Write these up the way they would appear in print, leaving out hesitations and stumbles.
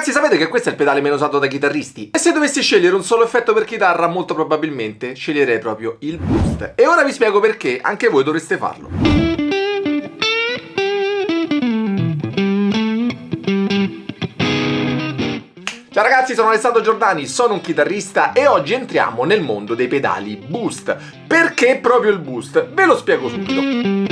Ragazzi, sapete che questo è il pedale meno usato dai chitarristi? E se dovessi scegliere un solo effetto per chitarra, molto probabilmente sceglierei proprio il boost. E ora vi spiego perché anche voi dovreste farlo. Ciao ragazzi, sono Alessandro Giordani, sono un chitarrista e oggi entriamo nel mondo dei pedali boost. Perché proprio il boost? Ve lo spiego subito.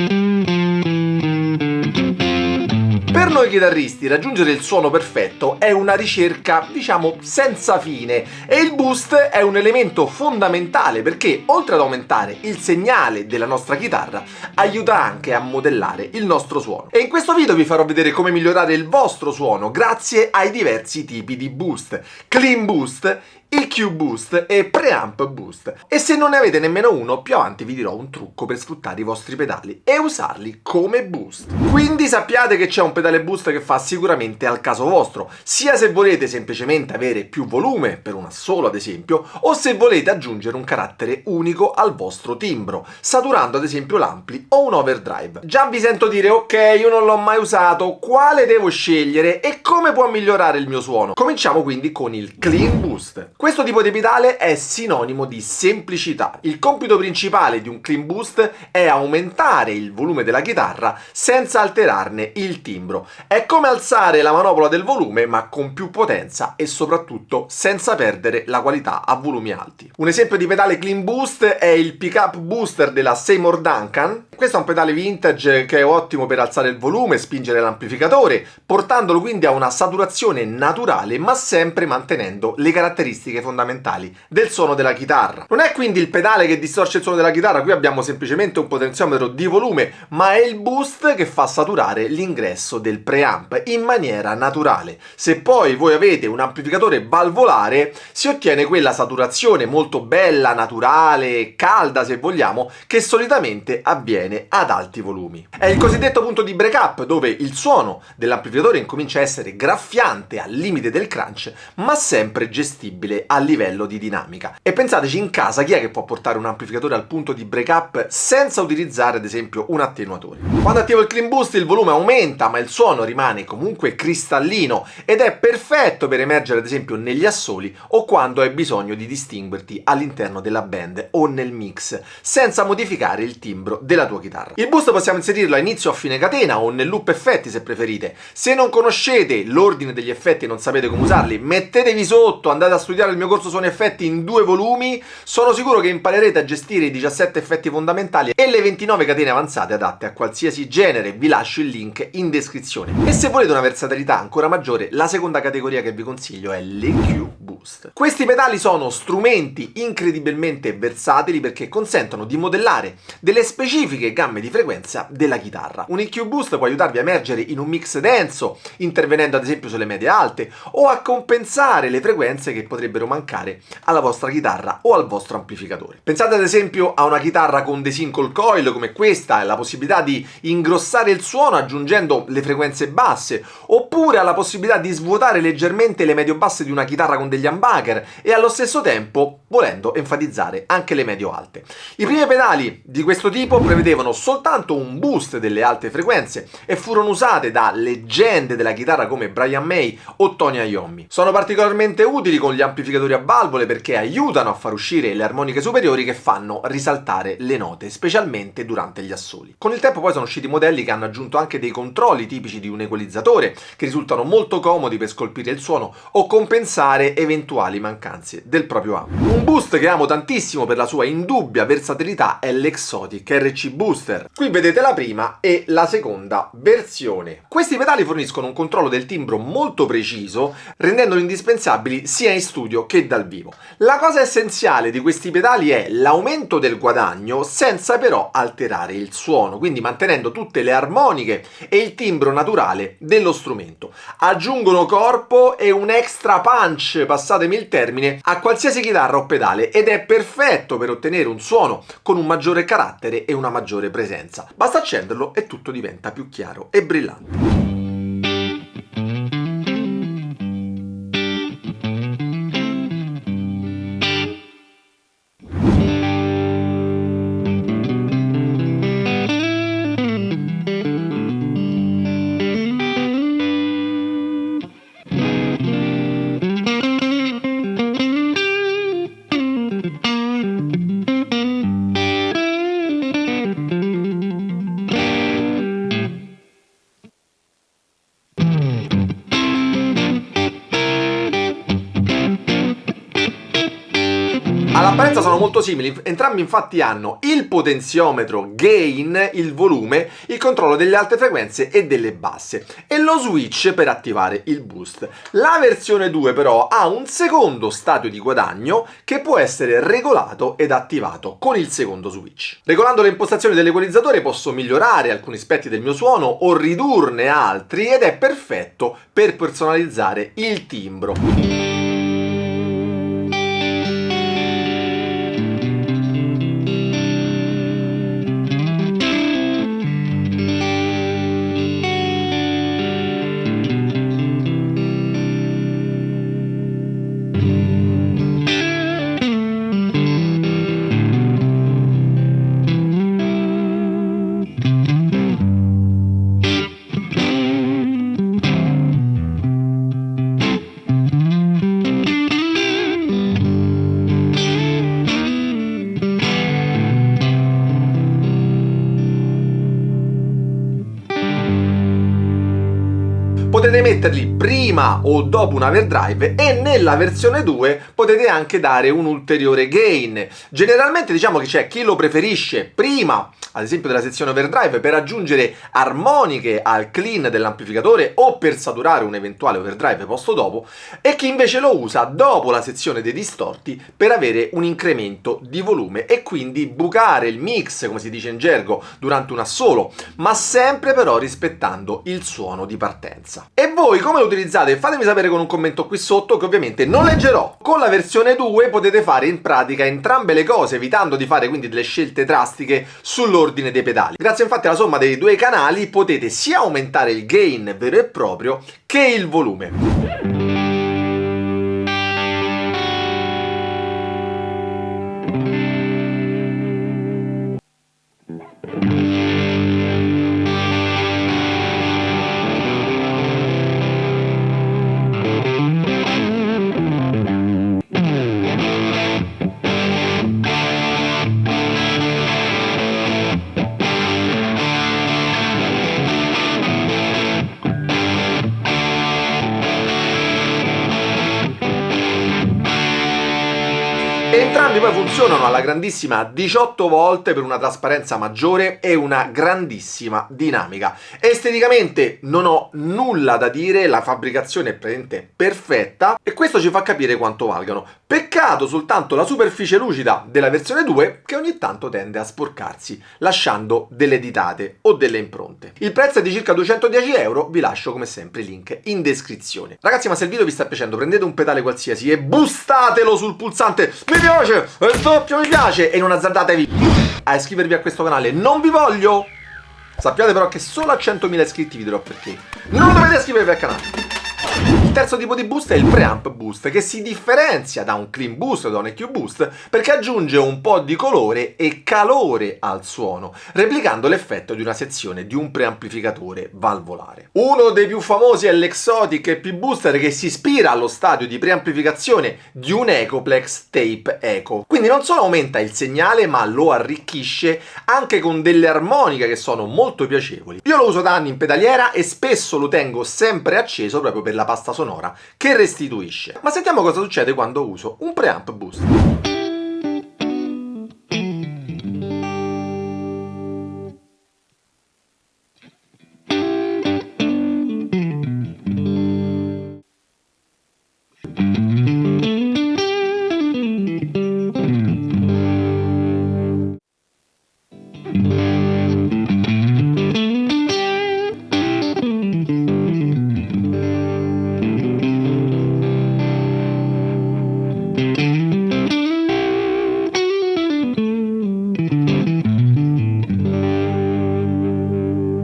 Per noi chitarristi raggiungere il suono perfetto è una ricerca, diciamo, senza fine e il boost è un elemento fondamentale perché, oltre ad aumentare il segnale della nostra chitarra, aiuta anche a modellare il nostro suono. E in questo video vi farò vedere come migliorare il vostro suono grazie ai diversi tipi di boost: clean boost, EQ boost e preamp boost. E se non ne avete nemmeno uno, più avanti vi dirò un trucco per sfruttare i vostri pedali e usarli come boost. Quindi sappiate che c'è un pedale boost che fa sicuramente al caso vostro, sia se volete semplicemente avere più volume, per un assolo ad esempio, o se volete aggiungere un carattere unico al vostro timbro, saturando ad esempio l'ampli o un overdrive. Già vi sento dire: ok, io non l'ho mai usato, quale devo scegliere e come può migliorare il mio suono? Cominciamo quindi con il clean boost. Questo tipo di pedale è sinonimo di semplicità. Il compito principale di un clean boost è aumentare il volume della chitarra senza alterarne il timbro. È come alzare la manopola del volume ma con più potenza e soprattutto senza perdere la qualità a volumi alti. Un esempio di pedale clean boost è il pickup booster della Seymour Duncan. Questo è un pedale vintage che è ottimo per alzare il volume e spingere l'amplificatore, portandolo quindi a una saturazione naturale ma sempre mantenendo le caratteristiche fondamentali del suono della chitarra. Non è quindi il pedale che distorce il suono della chitarra, qui abbiamo semplicemente un potenziometro di volume, ma è il boost che fa saturare l'ingresso del preamp in maniera naturale. Se poi voi avete un amplificatore valvolare, si ottiene quella saturazione molto bella, naturale, calda se vogliamo, che solitamente avviene ad alti volumi. È il cosiddetto punto di break-up, dove il suono dell'amplificatore incomincia a essere graffiante al limite del crunch, ma sempre gestibile a livello di dinamica. E pensateci, in casa chi è che può portare un amplificatore al punto di break-up senza utilizzare ad esempio un attenuatore? Quando attivo il clean boost il volume aumenta ma il suono rimane comunque cristallino ed è perfetto per emergere ad esempio negli assoli o quando hai bisogno di distinguerti all'interno della band o nel mix senza modificare il timbro della tua chitarra. Il boost possiamo inserirlo a inizio o a fine catena o nel loop effetti se preferite. Se non conoscete l'ordine degli effetti e non sapete come usarli, mettetevi sotto, andate a studiare il mio corso suoni effetti in 2 volumi, sono sicuro che imparerete a gestire i 17 effetti fondamentali e le 29 catene avanzate adatte a qualsiasi genere. Vi lascio il link in descrizione. E se volete una versatilità ancora maggiore, la seconda categoria che vi consiglio è l'EQ boost. Questi pedali sono strumenti incredibilmente versatili perché consentono di modellare delle specifiche gamme di frequenza della chitarra. Un EQ boost può aiutarvi a emergere in un mix denso, intervenendo ad esempio sulle medie alte, o a compensare le frequenze che potrebbero mancare alla vostra chitarra o al vostro amplificatore. Pensate ad esempio a una chitarra con dei single coil come questa e la possibilità di ingrossare il suono aggiungendo le frequenze basse, oppure alla possibilità di svuotare leggermente le medio-basse di una chitarra con degli humbucker e allo stesso tempo volendo enfatizzare anche le medio-alte. I primi pedali di questo tipo prevedevano soltanto un boost delle alte frequenze e furono usate da leggende della chitarra come Brian May o Tony Iommi. Sono particolarmente utili con gli amplificatori a valvole perché aiutano a far uscire le armoniche superiori che fanno risaltare le note, specialmente durante gli assoli. Con il tempo poi sono usciti modelli che hanno aggiunto anche dei controlli tipici di un equalizzatore che risultano molto comodi per scolpire il suono o compensare eventuali mancanze del proprio amp. Un boost che amo tantissimo per la sua indubbia versatilità è l'Exotic RC Booster. Qui vedete la prima e la seconda versione. Questi pedali forniscono un controllo del timbro molto preciso, rendendoli indispensabili sia in studio che dal vivo. La cosa essenziale di questi pedali è l'aumento del guadagno senza però alterare il suono, quindi mantenendo tutte le armoniche e il timbro naturale dello strumento. Aggiungono corpo e un extra punch, passatemi il termine, a qualsiasi chitarra o pedale ed è perfetto per ottenere un suono con un maggiore carattere e una maggiore presenza. Basta accenderlo e tutto diventa più chiaro e brillante. All'apparenza sono molto simili, entrambi infatti hanno il potenziometro gain, il volume, il controllo delle alte frequenze e delle basse e lo switch per attivare il boost. La versione 2 però ha un secondo stadio di guadagno che può essere regolato ed attivato con il secondo switch. Regolando le impostazioni dell'equalizzatore posso migliorare alcuni aspetti del mio suono o ridurne altri ed è perfetto per personalizzare il timbro. Potete metterli prima o dopo un overdrive e nella versione 2 potete anche dare un ulteriore gain. Generalmente diciamo che c'è chi lo preferisce prima, ad esempio della sezione overdrive, per aggiungere armoniche al clean dell'amplificatore o per saturare un eventuale overdrive posto dopo, e chi invece lo usa dopo la sezione dei distorti per avere un incremento di volume e quindi bucare il mix, come si dice in gergo, durante un assolo, ma sempre però rispettando il suono di partenza. E voi come lo utilizzate? Fatemi sapere con un commento qui sotto che ovviamente non leggerò. Con la versione 2 potete fare in pratica entrambe le cose, evitando di fare quindi delle scelte drastiche sull'ordine dei pedali. Grazie infatti alla somma dei due canali potete sia aumentare il gain vero e proprio che il volume. Entrambi poi funzionano alla grandissima 18 volte per una trasparenza maggiore e una grandissima dinamica. Esteticamente non ho nulla da dire, la fabbricazione è praticamente perfetta e questo ci fa capire quanto valgano. Peccato soltanto la superficie lucida della versione 2 che ogni tanto tende a sporcarsi, lasciando delle ditate o delle impronte. Il prezzo è di circa 210 euro, vi lascio come sempre il link in descrizione. Ragazzi, ma se il video vi sta piacendo prendete un pedale qualsiasi e boostatelo sul pulsante mi piace, il doppio mi piace e non azzardatevi a iscrivervi a questo canale, non vi voglio! Sappiate però che solo a 100.000 iscritti vi dirò perché. Non dovete iscrivervi al canale! Il terzo tipo di boost è il preamp boost, che si differenzia da un clean boost o da un EQ boost perché aggiunge un po' di colore e calore al suono, replicando l'effetto di una sezione di un preamplificatore valvolare. Uno dei più famosi è l'Exotic EP Booster, che si ispira allo stadio di preamplificazione di un Echoplex Tape Echo. Quindi non solo aumenta il segnale, ma lo arricchisce anche con delle armoniche che sono molto piacevoli. Io lo uso da anni in pedaliera e spesso lo tengo sempre acceso proprio per la pasta sonora che restituisce. Ma sentiamo cosa succede quando uso un preamp boost.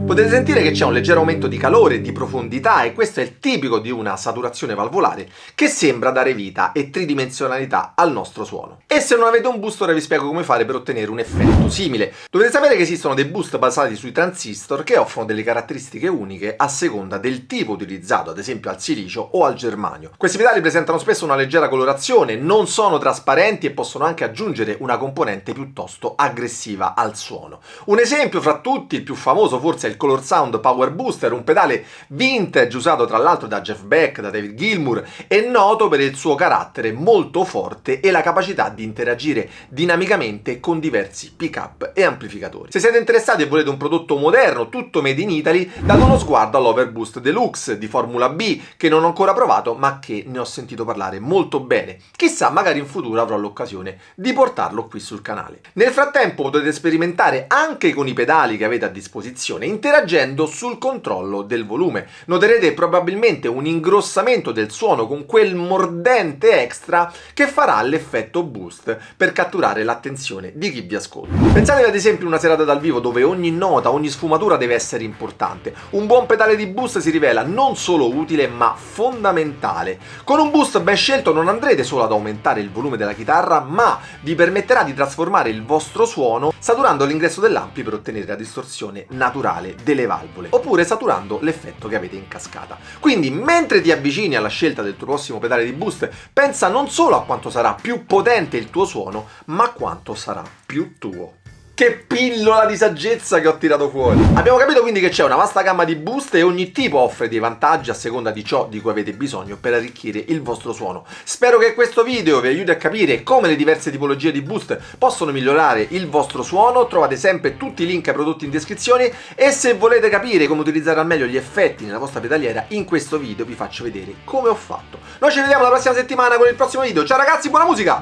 Potete sentire che c'è un leggero aumento di calore e di profondità e questo è tipico di una saturazione valvolare che sembra dare vita e tridimensionalità al nostro suono. E se non avete un boost ora vi spiego come fare per ottenere un effetto simile. Dovete sapere che esistono dei boost basati sui transistor che offrono delle caratteristiche uniche a seconda del tipo utilizzato, ad esempio al silicio o al germanio. Questi pedali presentano spesso una leggera colorazione, non sono trasparenti e possono anche aggiungere una componente piuttosto aggressiva al suono. Un esempio fra tutti, il più famoso forse è il color Surround Sound Power Booster, un pedale vintage usato tra l'altro da Jeff Beck, da David Gilmour, è noto per il suo carattere molto forte e la capacità di interagire dinamicamente con diversi pick-up e amplificatori. Se siete interessati e volete un prodotto moderno, tutto made in Italy, date uno sguardo all'Overboost Deluxe di Formula B, che non ho ancora provato ma che ne ho sentito parlare molto bene. Chissà, magari in futuro avrò l'occasione di portarlo qui sul canale. Nel frattempo potete sperimentare anche con i pedali che avete a disposizione, interagendo sul controllo del volume. Noterete probabilmente un ingrossamento del suono con quel mordente extra che farà l'effetto boost per catturare l'attenzione di chi vi ascolta. Pensate ad esempio a una serata dal vivo dove ogni nota, ogni sfumatura deve essere importante. Un buon pedale di boost si rivela non solo utile ma fondamentale. Con un boost ben scelto non andrete solo ad aumentare il volume della chitarra, ma vi permetterà di trasformare il vostro suono saturando l'ingresso dell'ampli per ottenere la distorsione naturale delle valvole, oppure saturando l'effetto che avete in cascata. Quindi mentre ti avvicini alla scelta del tuo prossimo pedale di boost, pensa non solo a quanto sarà più potente il tuo suono, ma a quanto sarà più tuo. Che pillola di saggezza che ho tirato fuori! Abbiamo capito quindi che c'è una vasta gamma di boost e ogni tipo offre dei vantaggi a seconda di ciò di cui avete bisogno per arricchire il vostro suono. Spero che questo video vi aiuti a capire come le diverse tipologie di boost possono migliorare il vostro suono. Trovate sempre tutti i link ai prodotti in descrizione e se volete capire come utilizzare al meglio gli effetti nella vostra pedaliera, in questo video vi faccio vedere come ho fatto. Noi ci vediamo la prossima settimana con il prossimo video. Ciao ragazzi, buona musica!